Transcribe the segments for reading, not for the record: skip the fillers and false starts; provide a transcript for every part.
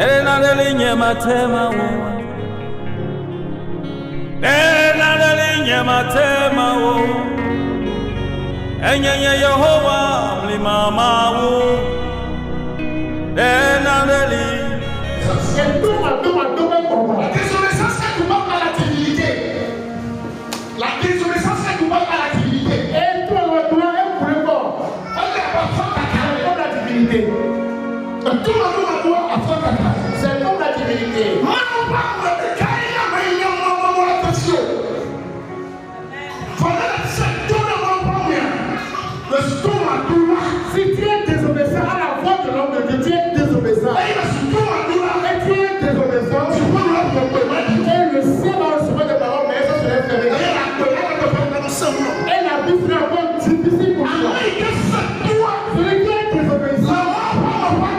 Ena delinye matema wo. Ena delinye matema wo. Enyenye Yehova mlima mawu. Ena delinye. La désobéissance est coupable à la divinité. La désobéissance est coupable à la divinité. Et toi, le droit est pour le corps. On est pas fort à la divinité. Tout le monde doit affronter la divinité. C'est comme la divinité. Si tu es désobéissant à la voix de l'homme de Dieu, tu es désobéissant. Et tu es désobéissant. Et le ciel va recevoir des paroles, mais ça se lève fermé. Et la vie sera encore difficile pour toi. Celui qui est désobéissant,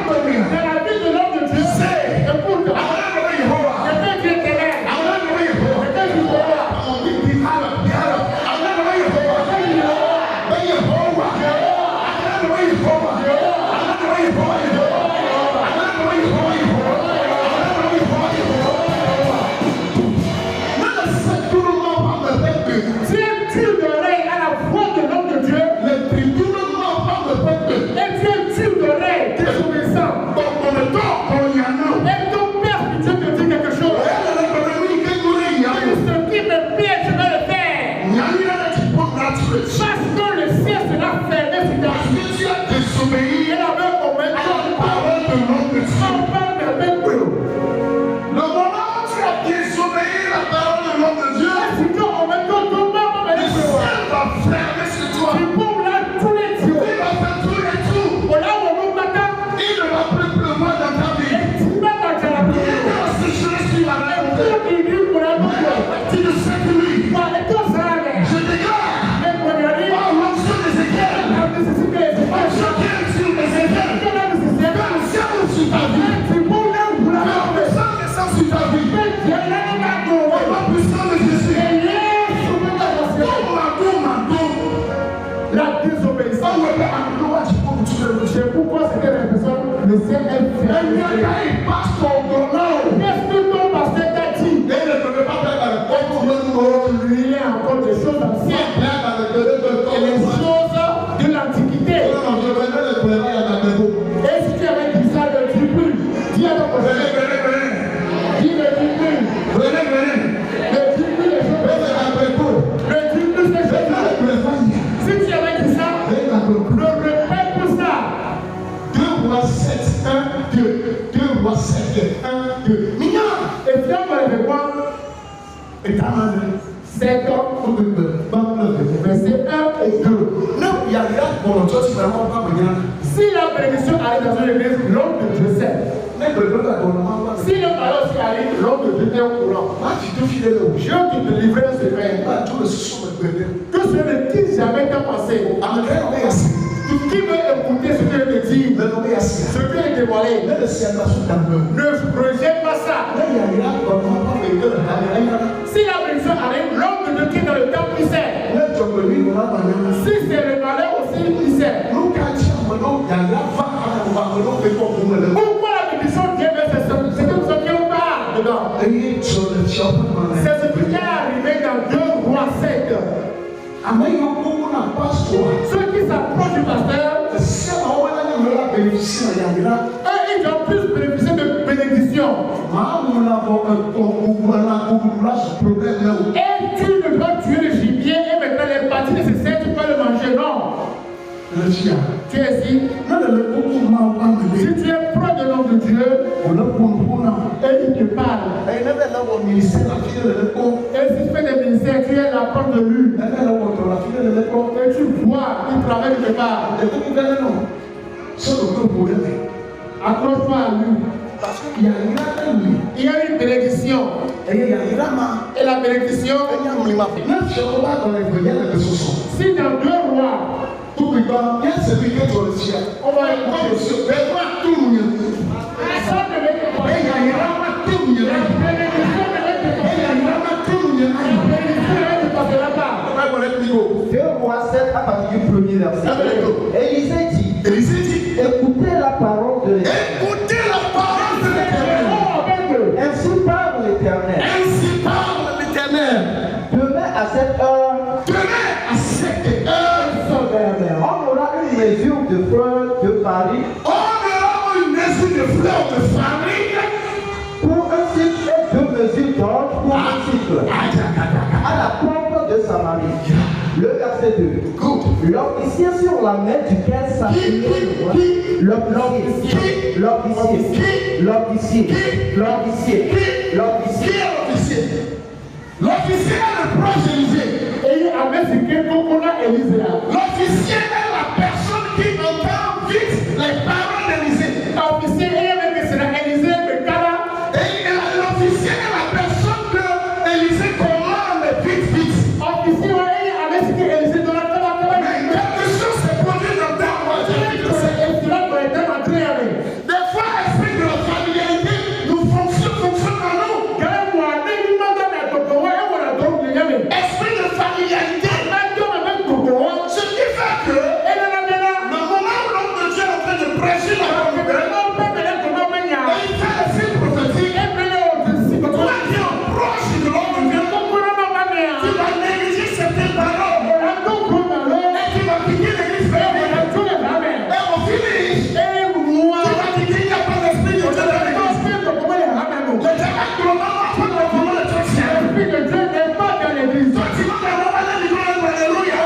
c'est la vie de l'homme de Dieu. Écoute, quelqu'un qui est ténèbre, quelqu'un qui est pourquoi c'était la personne, le ciel est fermé. Qu'est-ce que ton pasteur t'a dit? Il y a encore des choses anciennes et les choses de l'Antiquité. Et si tu avais dit ça, ne dis plus. Dis à ton pasteur. Dis ne dis plus. Ne dis plus les choses. Ne dis plus ces choses. Si tu avais dit ça, ne répète plus ça. 2 Rois 7, 1, 2. 2 Rois 7, 1, 2. Mignon. Et si on va le voir, et ta main, 7 ans, verset 1 et 2. Non, il y a rien pour le toi, si vraiment pas venir. Si la bénédiction arrive dans une église, l'homme de Dieu sait. Si le malheur aussi arrive, l'homme de Dieu est au courant. Je te délivrer un secret. Que ce ne quitte jamais ta pensée. Qui veut écouter ce que je te dis, ce que je dévoilé, ne rejette pas ça. Si la bénédiction arrive, l'homme de Dieu qui est dans le temple, il sait. Si c'est le malheur aussi, il sait. Pourquoi la bénédiction de Dieu, c'est que nous sommes qui on parle dedans. C'est ce qui est arrivé dans 2 Rois 7. Ceux qui s'approchent du pasteur, ils ont plus bénéficié de bénédiction. Et tu ne dois tuer le gibier et maintenant les parties nécessaires, tu peux le manger, non. Tu es ici. Si tu es proche de l'homme de Dieu, et il te parle. Et si tu fais des ministères, tu es la porte de lui. Et tu vois, il travaille de part. Accroche-toi à lui. Parce qu'il y a une bénédiction. Et la bénédiction, si dans 2 Rois, on va écouter. Élisée dit, écoutez la parole de l'Éternel. Écoutez la parole de l'Éternel. famille. Le verset 2. L'officier sur la main duquel s'appuyait le roi. L'officier. L'officier est le proche d'Élisée. L'officier est la personne qui entend vite les paroles d'Élisée. Et l'officier est la personne que Élisée commande vite. Mais quelque chose s'est produit dans ta voiture. Des fois, l'esprit de la familiarité nous fonctionne en nous. Esprit de familiarité. Ce qui fait que le moment où l'homme de Dieu est en train de prêcher la parole, et il fait le signe prophétique, toi qui es proche de l'homme de Dieu, tu vas négliger certaines paroles et tu vas quitter l'église fermée. Et au finish, tu vas quitter, il n'y a pas d'esprit de Dieu dans l'église. Le diable global va prendre le moment de ton ciel. Toi, tu vas d'abord aller livrer un alléluia.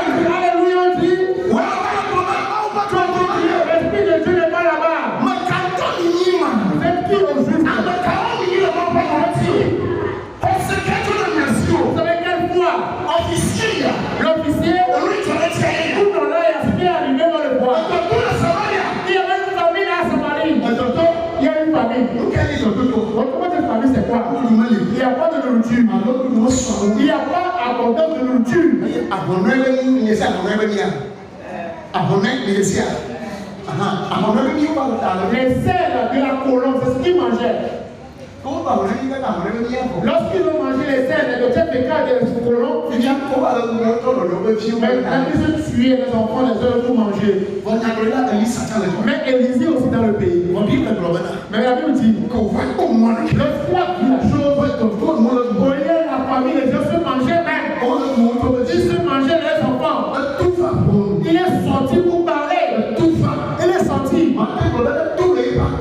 Ouais, on va l'officier, il y a une famille. C'est quoi? Il n'y a pas de nourriture. Il n'y a pas abondance de nourriture. Les selles de la colombe, c'est ce qu'ils mangeaient. Lorsqu'ils ont mangé les selles, le chef de garde de colombe, maintenant ils se tuaient les enfants, les hommes pour manger. Mais Élisée aussi dans le pays. Mais la Bible dit, lorsqu'il a vu la chose, voyez la famille, les gens se mangeaient même. Ils se mangeaient les enfants. Il est sorti pour parler. Il est sorti.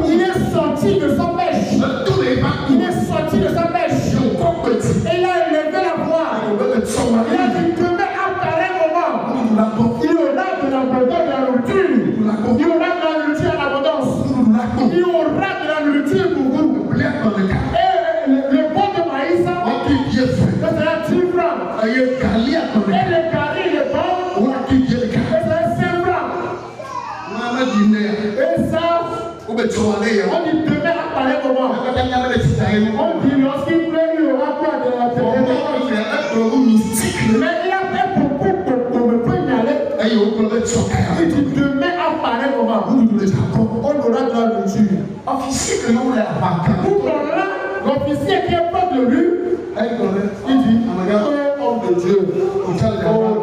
Il est sorti de sa pêche. Il est sorti de sa pêche. Et il a élevé la voix. Il a dit, demain à pareil moment, il y aura de l'abondance de la nourriture. Il y aura de la nourriture en abondance. Il y aura de la nourriture pour vous. Et le pot de maïs, ça sera 10 francs. Et le carré, le bon, ça sera 5 francs. Et ça, on dit demain à pareil moment. On dit lorsqu'il pleut, il y aura quoi de la terre. Mais il a fait beaucoup pour me aller. Il dit demain à pareil moment. On aura de la nourriture. L'officier qui est pas de lui, il dit, oh homme de Dieu, oh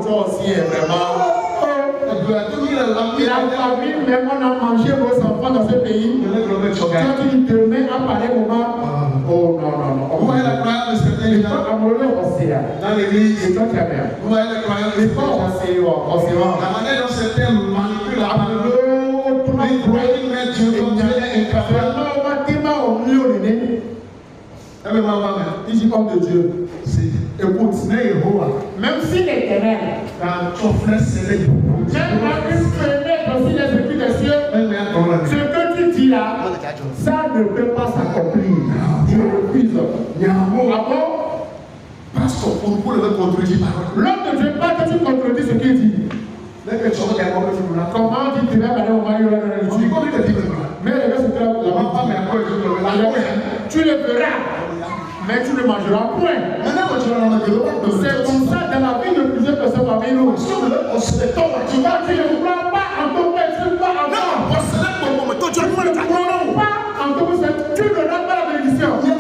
toi aussi est vraiment. La famille, même on a mangé vos enfants dans ce pays. Quand tu dis demain à pareil moment, oh non. Il faut amolé aussi. Dans l'église, c'est toi qui as bien. Il faut aussi. La manière dont c'était manipulé, il dit homme de Dieu. Écoute, même si l'Éternel, même une fenêtre aussi les écrits des cieux, ce que tu dis là, ça ne peut pas s'accomplir. Je refuse. Ah bon? Pasteur, pourquoi le contredit parole? L'homme de Dieu, pas que tu contredis ce qu'il dit. Comment tu dirais à mon mari, mais le gars, c'est là. Tu le verras. Mais tu ne mangeras point. C'est comme ça dans la vie de plusieurs personnes parmi nous. Tu ne crois pas en ton père, tu ne crois pas en toi. Tu ne crois pas en ton père, tu ne donneras pas la bénédiction. Les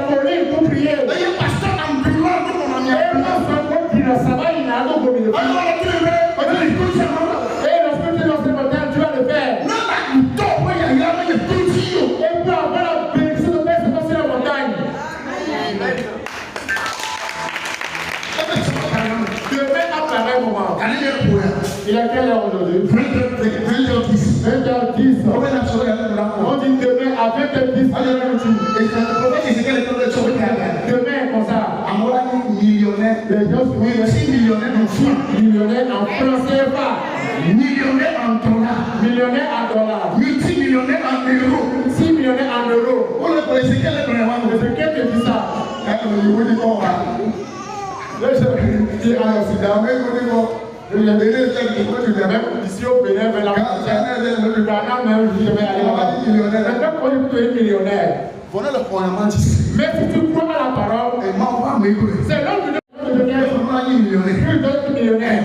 forêts pour prier. Ça va, il a un autre et lorsque tu es dans ce matin, tu vas le faire. Et pour avoir la bénédiction de Père, c'est pas sur la montagne. Demain à pareil moment. Il a quelle heure aujourd'hui? 20h10. 20h10. On dit demain à 20h10. Demain, Les gens sont multimillionnaires en francs. millionnaires en francs CFA. Millionnaires en dollars. Millionnaires en dollars. Multimillionnaires en euros. 6 millionnaires en euros. On le connaissait quel est le Mais c'est qui te dit ça? vous dites quoi? Même ici au Bénin, mais là, le Ghana même, je vais aller là-bas. Maintenant, quand vous êtes millionnaire, mais si tu crois à la parole, c'est l'homme qui devient millionnaire. Tu donnes millionnaire.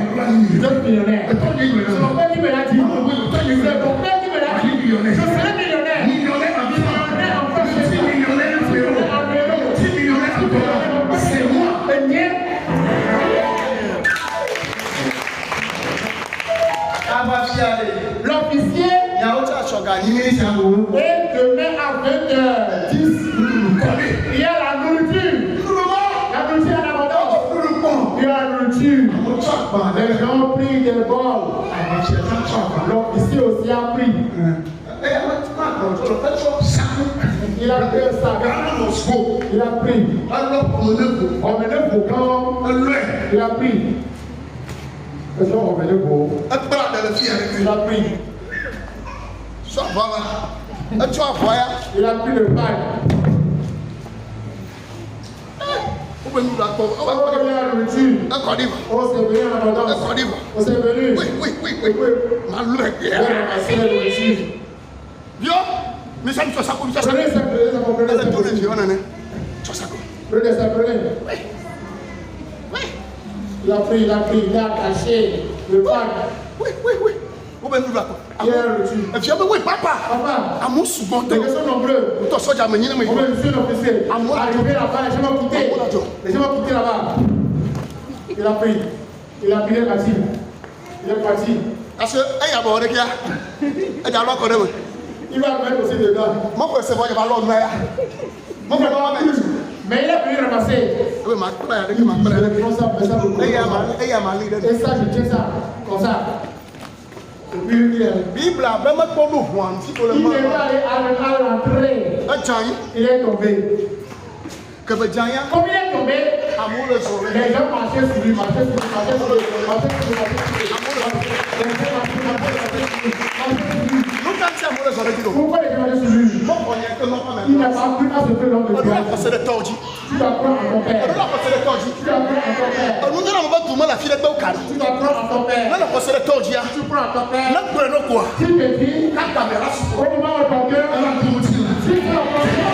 Tu donnes millionnaire. C'est mon père qui me l'a dit. C'est mon père qui me l'a dit. Je serai millionnaire. Millionnaire en France. Millionnaire en euros. Millionnaire en dollars. C'est moi. L'officier est demain à 20h10. Il y a la nourriture. La nourriture en abondance. Il y a la nourriture. Les gens ont pris des bols. L'officier aussi a pris. Il a pris un sac. Il a pris. Emmenez vos gants. Il a pris. Les gens ont emmené vos. Il a pris. Il a pris le pain. Oh, il y a la nourriture. Oh, c'est venu en abondance. Oh, c'est venu. Oui. Il a ramassé la nourriture. Prenez ça, il a pris, il a caché le pain. Il y a la nourriture. Papa, les gens sont nombreux. On me suis l'officier. Arrivé là-bas, les gens m'ont quitté. Les gens m'ont quitté là-bas. Il a pris, il est parti. Il est parti. Il va mettre aussi dedans. Mais il a pu ramasser. Et ça, je tiens ça, comme ça. Et puis, il est allé à l'entrée. Il est tombé. Comme il est tombé, les gens marchaient sur lui, Pourquoi les gens marchaient sur lui? Il n'a pas pu à se faire l'homme de Dieu. Tu dois croire en ton père. Tu dois croire en ton père. Tu dois croire en ton père. Tu crois en ton père. Tu te dis, au moment où ton cœur, tu crois en ton père.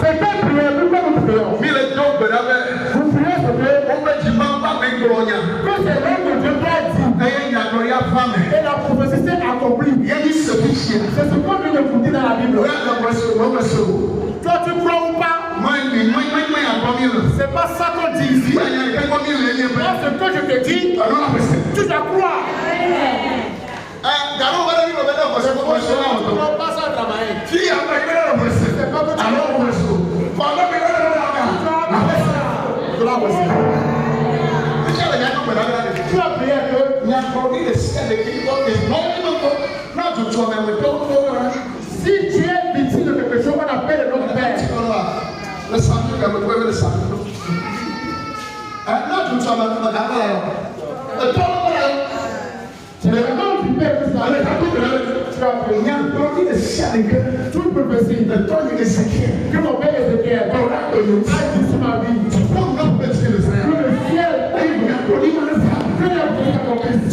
C'est pas prière, pourquoi nous prions? Vous priez ce que c'est l'homme de Dieu qui a dit. Et la prophétie s'est accomplie. C'est ce qu'on vient de vous dire dans la Bible. Toi, tu crois ou pas? C'est pas ça qu'on dit ici. Moi, ce que je te dis, tu dois croire. C'est pas ça travailler. C'est pas que tu tu as prié que si tu es victime de quelque chose, on appelle notre Père. C'est le nom du Père que tu as toute prophétie que mon Père Ézéchiel a dit sur ma vie. Que le ciel que la vie accomplisse.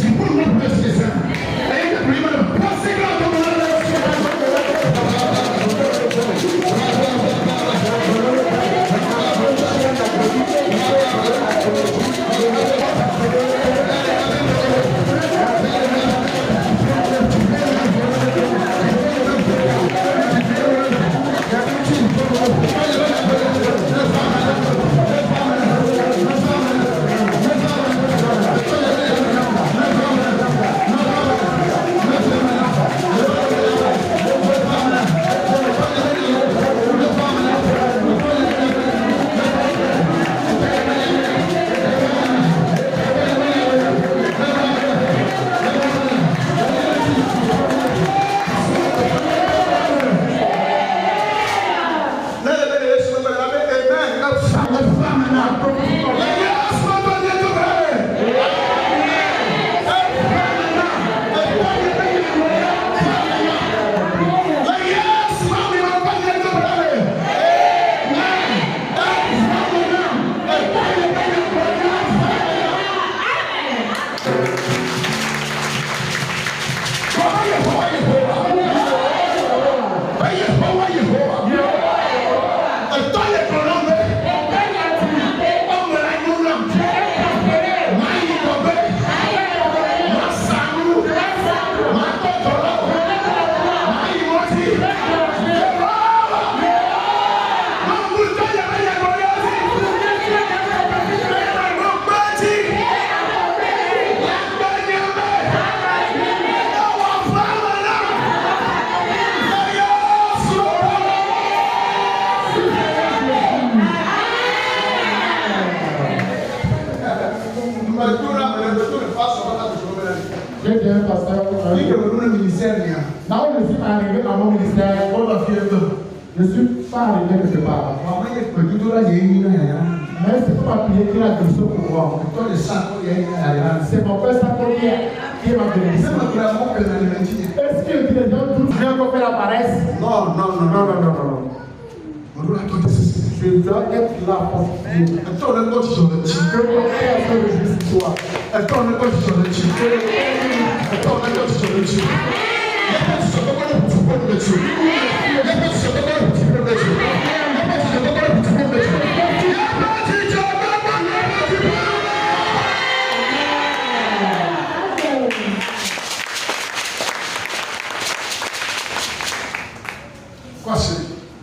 J'ai dit un pasteur. Là où je suis arrivé dans mon ministère, je ne suis pas arrivé quelque part. Mais c'est pas ma prière qui a donné ce pouvoir. C'est mon père Saint-Paulien qui m'a donné ça. Est-ce que les gens tous viennent pour faire la paresse? Non. Je dois être là pour vous. Je dois faire ce que je suis toi.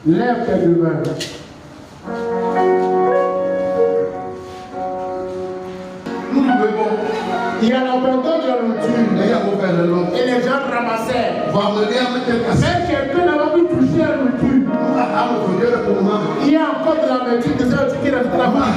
Lève tes deux mains. Il y a l'abandon de la nourriture. Et les gens ramassaient. Même quelqu'un n'a pas pu toucher la nourriture. Il y a encore de la nourriture qui reste là-bas.